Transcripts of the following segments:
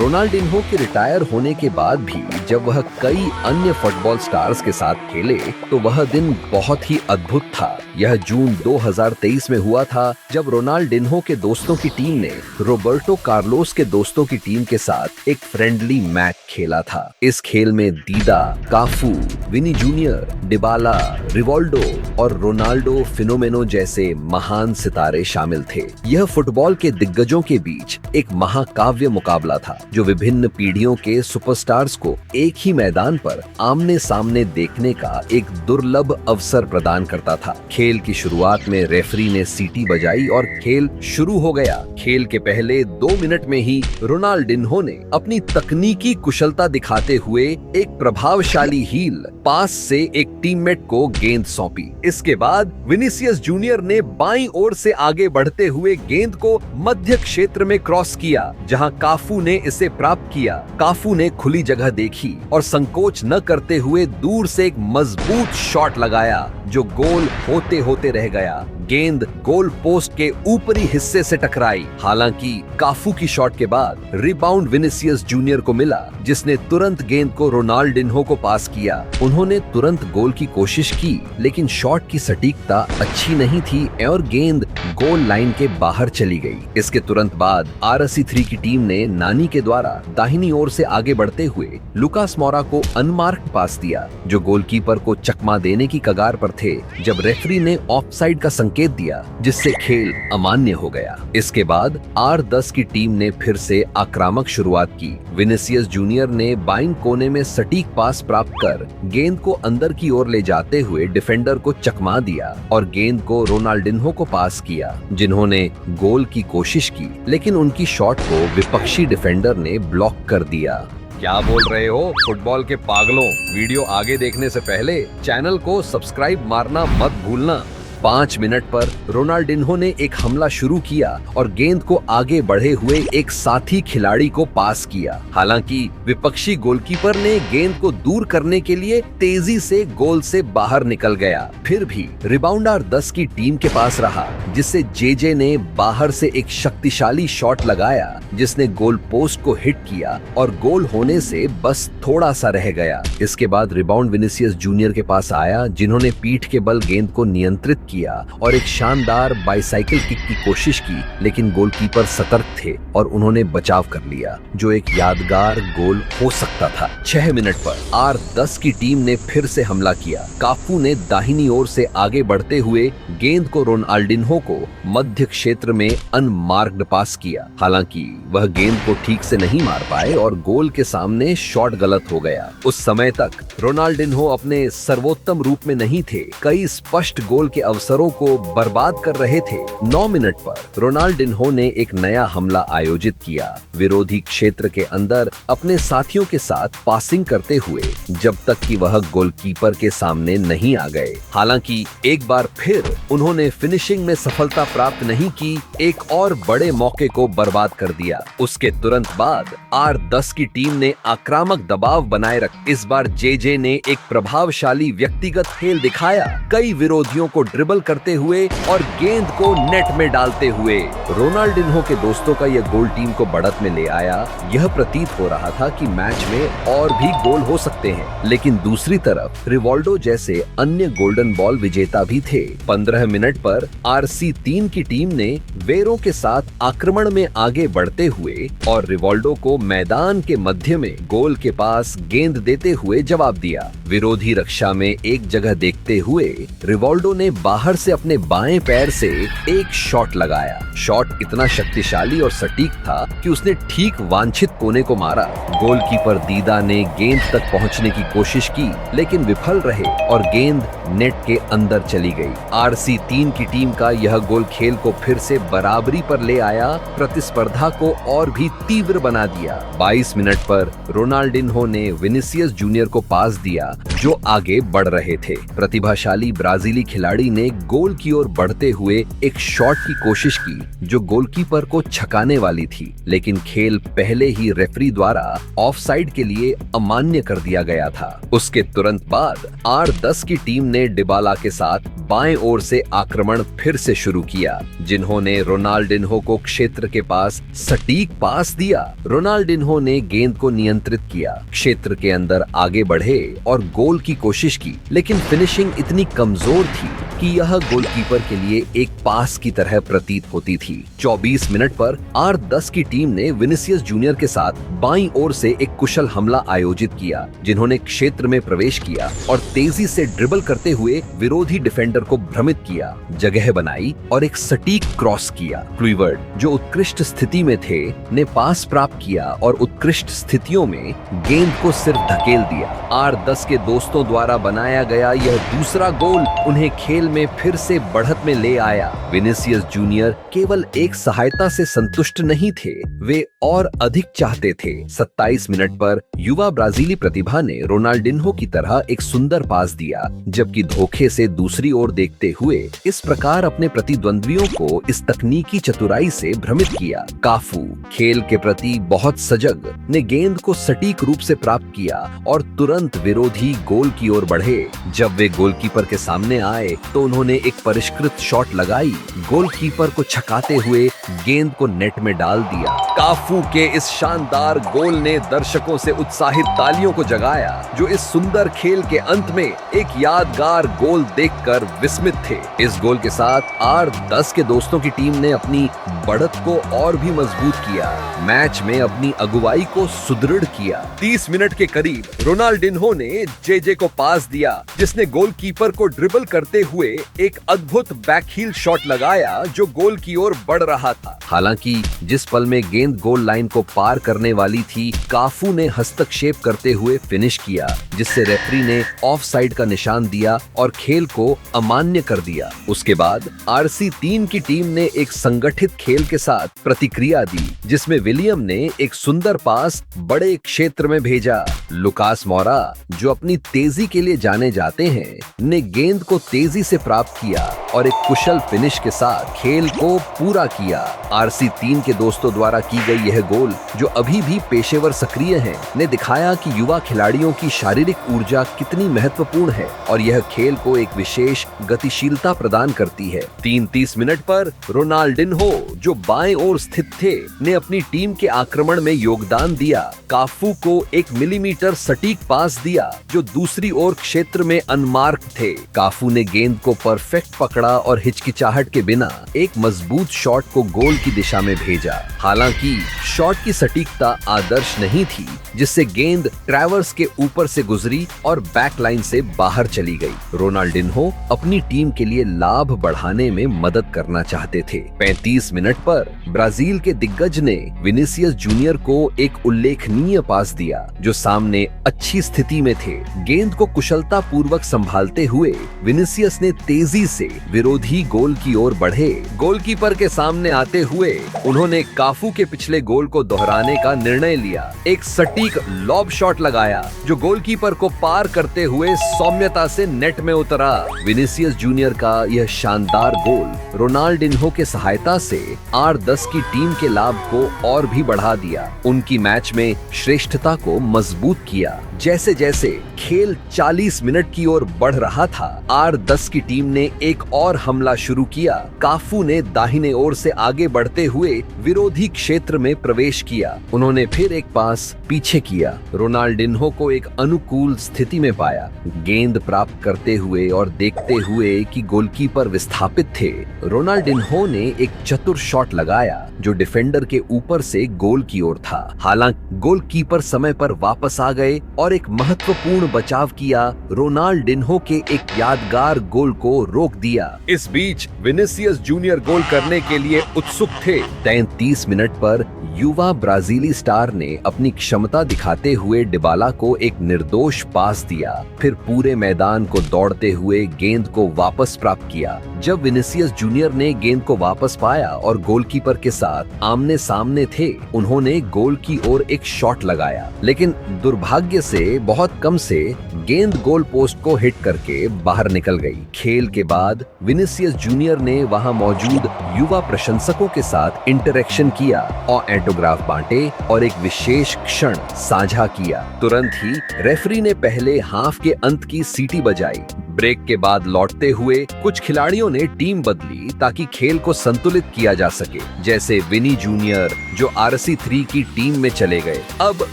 Ronaldinho के retire होने के बाद भी जब वह कई अन्य फुटबॉल स्टार्स के साथ खेले तो वह दिन बहुत ही अद्भुत था। यह जून 2023 में हुआ था जब रोनाल्डिन्हो के दोस्तों की टीम ने रोबर्टो कार्लोस के दोस्तों की टीम के साथ एक फ्रेंडली मैच खेला था। इस खेल में दीदा, काफू, विनी जूनियर, डिबाला, रिवाल्डो और रोनाल्डो फिनोमेनो जैसे महान सितारे शामिल थे। यह फुटबॉल के दिग्गजों के बीच एक महाकाव्य मुकाबला था जो विभिन्न पीढ़ियों के सुपरस्टार्स को एक ही मैदान पर आमने सामने देखने का एक दुर्लभ अवसर प्रदान करता था। खेल की शुरुआत में रेफरी ने सीटी बजाई और खेल शुरू हो गया। खेल के पहले 2 मिनट में ही रोनाल्डिन्हो ने अपनी तकनीकी कुशलता दिखाते हुए एक प्रभावशाली हील पास से एक टीममेट को गेंद सौंपी। इसके बाद विनीसियस जूनियर ने बाईं ओर से आगे बढ़ते हुए गेंद को मध्य क्षेत्र में क्रॉस किया, जहां काफू ने इसे प्राप्त किया। काफू ने खुली जगह देखी और संकोच न करते हुए दूर से एक मजबूत शॉट लगाया जो गोल होते होते रह गया। गेंद गोल पोस्ट के ऊपरी हिस्से से टकराई। हालांकि काफू की शॉट के बाद रिबाउंड विनीसियस जूनियर को मिला, जिसने तुरंत गेंद को रोनाल्डिन्हो को पास किया। उन्होंने तुरंत गोल की कोशिश की, लेकिन शॉट की सटीकता अच्छी नहीं थी और गेंद गोल लाइन के बाहर चली गई। इसके तुरंत बाद RC3 की टीम ने नानी के द्वारा दाहिनी ओर से आगे बढ़ते हुए लुकास मोरा को अनमार्क्ड पास दिया, जो गोलकीपर को चकमा देने की कगार पर थे जब रेफरी ने ऑफसाइड का संकेत दिया, जिससे खेल अमान्य हो गया। इसके बाद R10 की टीम ने फिर से आक्रामक शुरुआत की। विनीसियस जूनियर ने बाईं कोने में सटीक पास प्राप्त कर गेंद को अंदर की ओर ले जाते हुए डिफेंडर को चकमा दिया और गेंद को रोनाल्डिन्हो को पास किया, जिन्होंने गोल की कोशिश की, लेकिन उनकी शॉट को विपक्षी डिफेंडर ने ब्लॉक कर दिया। क्या बोल रहे हो फुटबॉल के पागलों? वीडियो आगे देखने से पहले चैनल को सब्सक्राइब मारना मत भूलना। 5 मिनट पर रोनाल्डिन्हो ने एक हमला शुरू किया और गेंद को आगे बढ़े हुए एक साथी खिलाड़ी को पास किया। हालांकि विपक्षी गोलकीपर ने गेंद को दूर करने के लिए तेजी से गोल से बाहर निकल गया। फिर भी रिबाउंड R10 की टीम के पास रहा, जिससे जेजे ने बाहर से एक शक्तिशाली शॉट लगाया, जिसने गोल पोस्ट को हिट किया और गोल होने से बस थोड़ा सा रह गया। इसके बाद रिबाउंड विनीसियस जूनियर के पास आया, जिन्होंने पीठ के बल गेंद को नियंत्रित किया और एक शानदार बाइसाइकिल किक की कोशिश की, लेकिन गोलकीपर सतर्क थे और उन्होंने बचाव कर लिया, जो एक यादगार गोल हो सकता था। 6 मिनट पर R10 की टीम ने फिर से हमला किया। काफू ने दाहिनी ओर से आगे बढ़ते हुए गेंद को रोनाल्डिन्हो को मध्य क्षेत्र में अनमार्क्ड पास किया। हालांकि वह गेंद को ठीक से नहीं मार पाए और गोल के सामने शॉट गलत हो गया। उस समय तक रोनाल्डिन्हो अपने सर्वोत्तम रूप में नहीं थे, कई स्पष्ट गोल के अवसरों को बर्बाद कर रहे थे। 9 मिनट पर रोनाल्डिन्हो ने एक नया हमला आयोजित किया, विरोधी क्षेत्र के अंदर अपने साथियों के साथ पासिंग करते हुए, जब तक कि वह गोलकीपर के सामने नहीं आ गए। हालांकि एक बार फिर उन्होंने फिनिशिंग में सफलता प्राप्त नहीं की, एक और बड़े मौके को बर्बाद कर दिया। उसके तुरंत बाद R10 की टीम ने आक्रामक दबाव बनाए रख इस बार जेजे ने एक प्रभावशाली व्यक्तिगत खेल दिखाया, कई विरोधियों को ड्रिबल करते हुए और गेंद को नेट में डालते हुए। रोनाल्डिन्हो के दोस्तों का यह गोल टीम को बढ़त में ले आया। यह प्रतीत हो रहा था कि मैच में और भी गोल हो सकते हैं, लेकिन दूसरी तरफ रिवाल्डो जैसे अन्य गोल्डन बॉल विजेता भी थे। 15 मिनट पर RC3 की टीम ने वेरो के साथ आक्रमण में आगे बढ़ते हुए और रिवाल्डो को मैदान के मध्य में गोल के पास गेंद देते हुए जवाब दिया। विरोधी रक्षा में एक जगह देखते हुए रिवाल्डो ने बाहर से अपने बाएं पैर से एक शॉट लगाया। शॉट इतना शक्तिशाली और सटीक था कि उसने ठीक वांछित कोने को मारा। गोलकीपर दीदा ने गेंद तक पहुंचने की कोशिश की, लेकिन विफल रहे और गेंद नेट के अंदर चली गई। RC3 की टीम का यह गोल खेल को फिर से बराबरी पर ले आया, प्रतिस्पर्धा को और भी तीव्र बना दिया। 22 मिनट पर रोनाल्डिन्हो ने विनीसियस जूनियर को पास दिया, जो आगे बढ़ रहे थे। प्रतिभाशाली ब्राजीली खिलाड़ी ने ने गोल की ओर बढ़ते हुए एक शॉट की कोशिश की जो गोलकीपर को छकाने वाली थी, लेकिन खेल पहले ही रेफरी द्वारा ऑफसाइड के लिए अमान्य कर दिया गया था। उसके तुरंत बाद R10 की टीम ने डिबाला के साथ बाएं ओर से आक्रमण फिर से शुरू किया, जिन्होंने रोनाल्डिन्हो को क्षेत्र के पास सटीक पास दिया। रोनाल्डिन्हो ने गेंद को नियंत्रित किया, क्षेत्र के अंदर आगे बढ़े और गोल की कोशिश की, लेकिन फिनिशिंग इतनी कमजोर थी कि यह गोलकीपर के लिए एक पास की तरह प्रतीत होती थी। 24 मिनट पर R10 की टीम ने विनिसियस जूनियर के साथ बाईं ओर से एक कुशल हमला आयोजित किया, जिन्होंने क्षेत्र में प्रवेश किया और तेजी से ड्रिबल करते हुए विरोधी डिफेंडर को भ्रमित किया, जगह बनाई और एक सटीक क्रॉस किया। क्लुइवर्ट, जो उत्कृष्ट स्थिति में थे, ने पास प्राप्त किया और उत्कृष्ट स्थितियों में गेंद को सिर्फ धकेल दिया। R10 के दोस्तों द्वारा बनाया गया यह दूसरा गोल उन्हें खेल में फिर से बढ़त में ले आया। विनिसियस जूनियर केवल एक सहायता से संतुष्ट नहीं थे, वे और अधिक चाहते थे। 27 मिनट पर युवा ब्राजीली प्रतिभा ने रोनाल्डिन्हो की तरह एक सुंदर पास दिया, जबकि धोखे से दूसरी ओर देखते हुए इस प्रकार अपने प्रतिद्वंद्वियों को इस तकनीकी चतुराई से भ्रमित किया। काफू, खेल के प्रति बहुत सजग, ने गेंद को सटीक रूप से प्राप्त किया और तुरंत विरोधी गोल की ओर बढ़े। जब वे गोलकीपर के सामने आए तो उन्होंने एक परिष्कृत शॉट लगाई, गोलकीपर को छकाते हुए गेंद को नेट में डाल दिया। काफू के इस शानदार गोल ने दर्शकों से उत्साहित तालियों को जगाया, जो इस सुंदर खेल के अंत में एक यादगार गोल देखकर विस्मित थे। इस गोल के साथ R10 के दोस्तों की टीम ने अपनी बढ़त को और भी मजबूत किया, मैच में अपनी अगुवाई को सुदृढ़ किया। 30 मिनट के करीब रोनाल्डिन्हो ने जेजे को पास दिया, जिसने गोलकीपर को ड्रिबल करते हुए एक अद्भुत बैकहील शॉट लगाया जो गोल की ओर बढ़ रहा था। हालांकि जिस पल में गेंद गोल लाइन को पार करने वाली थी, काफू ने हस्तक्षेप करते हुए फिनिश किया, जिससे रेफरी ने ऑफसाइड का निशान दिया और खेल को अमान्य कर दिया। उसके बाद RC3 की टीम ने एक संगठित खेल के साथ प्रतिक्रिया दी, जिसमें विलियम ने एक सुंदर पास बड़े क्षेत्र में भेजा। लुकास मोरा, जो अपनी तेजी के लिए जाने जाते हैं, ने गेंद को तेजी से प्राप्त किया और एक कुशल फिनिश के साथ खेल को पूरा किया। RC3 के दोस्तों द्वारा की गई यह गोल, जो अभी भी पेशेवर सक्रिय हैं, ने दिखाया कि युवा खिलाड़ियों की शारीरिक ऊर्जा कितनी महत्वपूर्ण है और यह खेल को एक विशेष गतिशीलता प्रदान करती है। 30 मिनट पर रोनाल्डिन्हो, जो बाएं ओर स्थित थे, ने अपनी टीम के आक्रमण में योगदान दिया। काफू को 1 मिलीमीटर सटीक पास दिया, जो दूसरी ओर क्षेत्र में अनमार्क थे। काफू ने गेंद को परफेक्ट पकड़ा और हिचकिचाहट के बिना एक मजबूत शॉट को गोल की दिशा में भेजा। हालांकि शॉट की सटीकता आदर्श नहीं थी, जिससे गेंद ट्रैवर्स के ऊपर से गुजरी और बैकलाइन से बाहर चली गई। रोनाल्डिन्हो अपनी टीम के लिए लाभ बढ़ाने में मदद करना चाहते थे। 35 मिनट पर ब्राजील के दिग्गज ने विनिसियस जूनियर को एक उल्लेखनीय पास दिया, जो सामने अच्छी स्थिति में थे। गेंद को कुशलता पूर्वक संभालते हुए विनिसियस ने तेजी से विरोधी गोल की ओर बढ़े। गोलकीपर के सामने आते हुए उन्होंने काफू के पिछले गोल को दोहराने का निर्णय लिया। एक सटीक लॉब शॉट लगाया, जो गोलकीपर को पार करते हुए सौम्यता से नेट में उतरा। विनिसियस जूनियर का यह शानदार गोल रोनाल्डिन्हो के सहायता से R10 की टीम के लाभ को और भी बढ़ा दिया, उनकी मैच में श्रेष्ठता को मजबूत किया। जैसे जैसे खेल 40 मिनट की ओर बढ़ रहा था, R10 की टीम ने एक और हमला शुरू किया। काफू ने दाहिने ओर से आगे बढ़ते हुए विरोधी क्षेत्र में प्रवेश किया। उन्होंने फिर एक पास पीछे किया, रोनाल्डिन्हो को एक अनुकूल स्थिति में पाया। गेंद प्राप्त करते हुए और देखते हुए कि गोलकीपर विस्थापित थे, रोनाल्डिन्हो ने एक चतुर शॉट लगाया जो डिफेंडर के ऊपर से गोल की ओर था। हालांकि गोलकीपर समय पर वापस आ गए और एक महत्वपूर्ण बचाव किया, रोनाल्डिन्हो के एक यादगार गोल को रोक दिया। इस बीच विनिसियस जूनियर गोल करने के लिए उत्सुक थे। 33 मिनट पर युवा ब्राजीली स्टार ने अपनी क्षमता दिखाते हुए डिबाला को एक निर्दोष पास दिया, फिर पूरे मैदान को दौड़ते हुए गेंद को वापस प्राप्त किया। जब विनिसियस जूनियर ने गेंद को वापस पाया और गोलकीपर के साथ आमने सामने थे, उन्होंने गोल की ओर एक शॉट लगाया, लेकिन दुर्भाग्य से बहुत कम से गेंद गोल पोस्ट को हिट करके बाहर निकल गई। खेल के बाद विनिसियस जूनियर ने वहां मौजूद युवा प्रशंसकों के साथ इंटरेक्शन किया और ऑटोग्राफ बांटे और एक विशेष क्षण साझा किया। तुरंत ही रेफरी ने पहले हाफ के अंत की सीटी बजाई। ब्रेक के बाद लौटते हुए कुछ खिलाड़ियों ने टीम बदली ताकि खेल को संतुलित किया जा सके, जैसे विनी जूनियर जो RC3 की टीम में चले गए। अब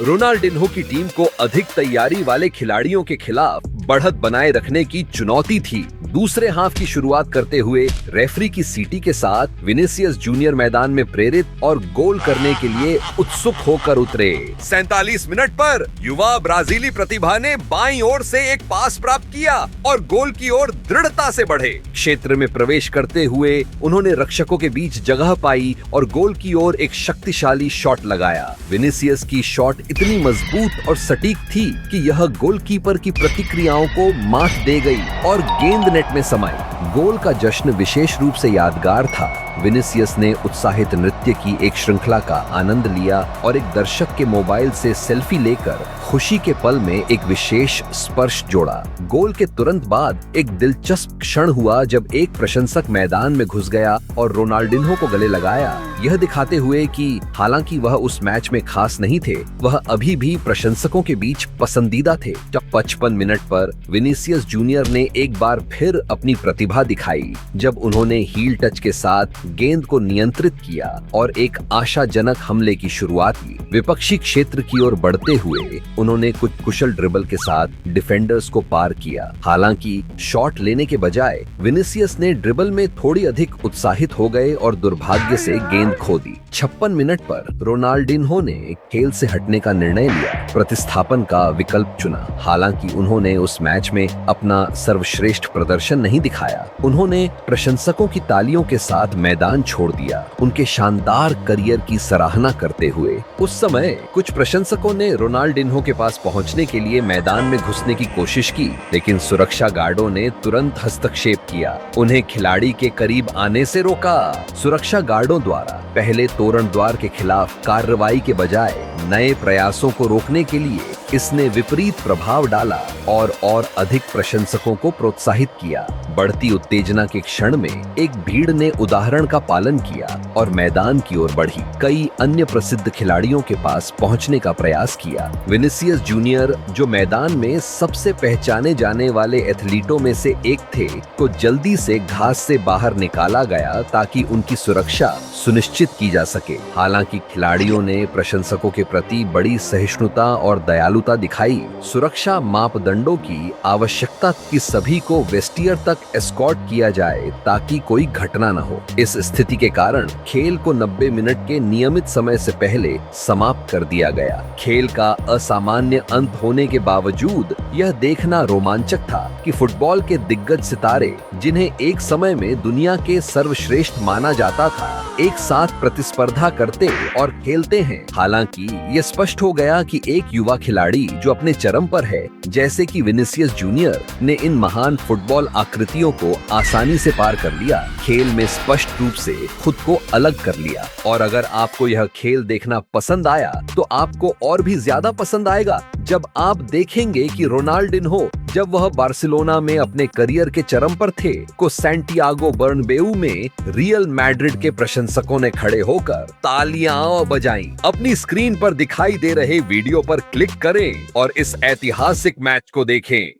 रोनाल्डिन्हो की टीम को अधिक तैयारी वाले खिलाड़ियों के खिलाफ बढ़त बनाए रखने की चुनौती थी। दूसरे हाफ की शुरुआत करते हुए रेफरी की सीटी के साथ विनिसियस जूनियर मैदान में प्रेरित और गोल करने के लिए उत्सुक होकर उतरे। 47 मिनट पर युवा ब्राजीली प्रतिभा ने बाईं ओर से एक पास प्राप्त किया और गोल की ओर दृढ़ता से बढ़े। क्षेत्र में प्रवेश करते हुए उन्होंने रक्षकों के बीच जगह पाई और गोल की ओर एक शक्तिशाली शॉट लगाया। विनिसियस की शॉट इतनी मजबूत और सटीक थी कि यह गोलकीपर की प्रतिक्रियाओं को मात दे गई और गेंद नेट में समाई। गोल का जश्न विशेष रूप से यादगार था। विनिसियस ने उत्साहित नृत्य की एक श्रृंखला का आनंद लिया और एक दर्शक के मोबाइल से सेल्फी लेकर खुशी के पल में एक विशेष स्पर्श जोड़ा। गोल के तुरंत बाद एक दिलचस्प क्षण हुआ जब एक प्रशंसक मैदान में घुस गया और रोनाल्डिन्हो को गले लगाया, यह दिखाते हुए कि हालांकि वह उस मैच में खास नहीं थे, वह अभी भी प्रशंसकों के बीच पसंदीदा थे। जब 55 मिनट पर विनिसियस जूनियर ने एक बार फिर अपनी प्रतिभा दिखाई, जब उन्होंने हील टच के साथ गेंद को नियंत्रित किया और एक आशाजनक हमले की शुरुआत की। विपक्षी क्षेत्र की ओर बढ़ते हुए उन्होंने कुछ कुशल ड्रिबल के साथ डिफेंडर्स को पार किया। हालांकि शॉट लेने के बजाय विनिसियस ने ड्रिबल में थोड़ी अधिक उत्साहित हो गए और दुर्भाग्य से गेंद खो दी। 56 मिनट पर रोनाल्डिन्हो ने खेल से हटने का निर्णय लिया, प्रतिस्थापन का विकल्प चुना। हालांकि उन्होंने उस मैच में अपना सर्वश्रेष्ठ प्रदर्शन नहीं दिखाया। उन्होंने प्रशंसकों की तालियों के साथ मैदान छोड़ दिया, उनके शानदार करियर की सराहना करते हुए। उस समय कुछ प्रशंसकों ने रोनाल्डिन्हो के पास पहुंचने के लिए मैदान में घुसने की कोशिश की, लेकिन सुरक्षा गार्डों ने तुरंत हस्तक्षेप किया, उन्हें खिलाड़ी के करीब आने से रोका। सुरक्षा गार्डों द्वारा पहले तोरण द्वार के खिलाफ कार्रवाई के बजाय नए प्रयासों को रोकने के लिए इसने विपरीत प्रभाव डाला और अधिक प्रशंसकों को प्रोत्साहित किया। बढ़ती उत्तेजना के क्षण में एक भीड़ ने उदाहरण का पालन किया और मैदान की ओर बढ़ी। कई अन्य प्रसिद्ध खिलाड़ियों के पास पहुंचने का प्रयास किया। विनिसियस जूनियर, जो मैदान में सबसे पहचाने जाने वाले एथलीटों में से एक थे, को जल्दी से घास से बाहर निकाला गया ताकि उनकी सुरक्षा सुनिश्चित की जा सके। हालांकि खिलाड़ियों ने प्रशंसकों के प्रति बड़ी सहिष्णुता और दयालुता दिखाई। सुरक्षा मापदंडों की आवश्यकता की सभी को वेस्टियर तक एस्कॉर्ट किया जाए ताकि कोई घटना न हो। इस स्थिति के कारण खेल को 90 मिनट के नियमित समय से पहले समाप्त कर दिया गया। खेल का असामान्य अंत होने के बावजूद यह देखना रोमांचक था कि फुटबॉल के दिग्गज सितारे, जिन्हें एक समय में दुनिया के सर्वश्रेष्ठ माना जाता था, एक साथ प्रतिस्पर्धा करते और खेलते हैं। हालांकि ये स्पष्ट हो गया कि एक युवा खिलाड़ी जो अपने चरम पर है, जैसे कि विनिसियस जूनियर, ने इन महान फुटबॉल आकृतियों को आसानी से पार कर लिया, खेल में स्पष्ट रूप से खुद को अलग कर लिया। और अगर आपको यह खेल देखना पसंद आया तो आपको और भी ज्यादा पसंद आएगा जब आप देखेंगे कि रोनाल्डिन्हो, जब वह बार्सिलोना में अपने करियर के चरम पर थे, को सैंटियागो बर्नबेऊ में रियल मैड्रिड के प्रशंसकों ने खड़े होकर तालियां बजाईं। अपनी स्क्रीन पर दिखाई दे रहे वीडियो पर क्लिक करें और इस ऐतिहासिक मैच को देखें।